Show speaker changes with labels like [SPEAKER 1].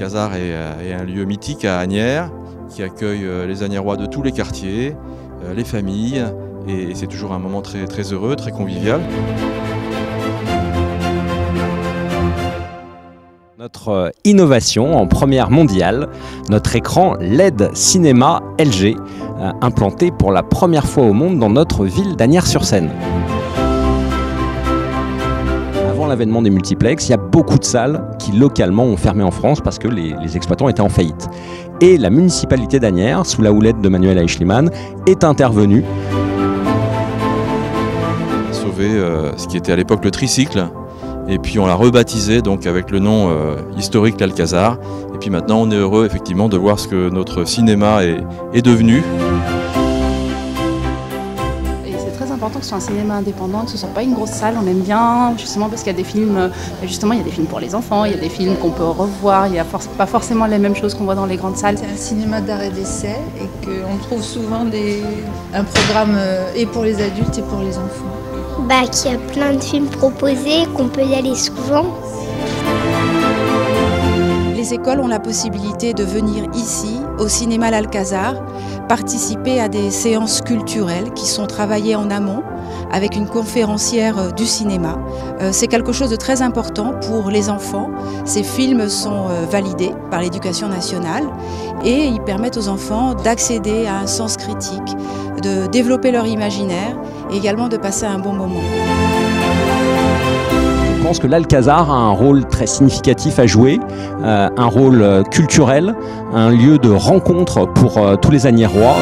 [SPEAKER 1] l'Alcazar est un lieu mythique à Asnières qui accueille les Asniérois de tous les quartiers, les familles, et c'est toujours un moment très, très heureux, très convivial.
[SPEAKER 2] Notre innovation en première mondiale, notre écran LED Cinéma LG, implanté pour la première fois au monde dans notre ville d'Asnières-sur-Seine. Avant l'avènement des multiplex, il y a beaucoup de salles qui localement ont fermé en France parce que les exploitants étaient en faillite. Et la municipalité d'Asnières, sous la houlette de Manuel Aeschlimann, est intervenue.
[SPEAKER 1] Sauver ce qui était à l'époque le tricycle. Et puis on l'a rebaptisé donc avec le nom historique l'Alcazar. Et puis maintenant on est heureux effectivement de voir ce que notre cinéma est devenu.
[SPEAKER 3] Et c'est très important que ce soit un cinéma indépendant, que ce soit pas une grosse salle. On aime bien justement parce qu'il y a des films, justement il y a des films pour les enfants, il y a des films qu'on peut revoir, il n'y a pas forcément les mêmes choses qu'on voit dans les grandes salles.
[SPEAKER 4] C'est un cinéma d'art et d'essai et qu'on trouve souvent un programme et pour les adultes et pour les enfants.
[SPEAKER 5] Qu'il y a plein de films proposés, qu'on peut y aller souvent.
[SPEAKER 6] Les écoles ont la possibilité de venir ici, au cinéma l'Alcazar, participer à des séances culturelles qui sont travaillées en amont avec une conférencière du cinéma. C'est quelque chose de très important pour les enfants. Ces films sont validés par l'Éducation nationale et ils permettent aux enfants d'accéder à un sens critique, de développer leur imaginaire et également de passer un bon moment.
[SPEAKER 2] Je pense que l'Alcazar a un rôle très significatif à jouer, un rôle culturel, un lieu de rencontre pour tous les Asniérois.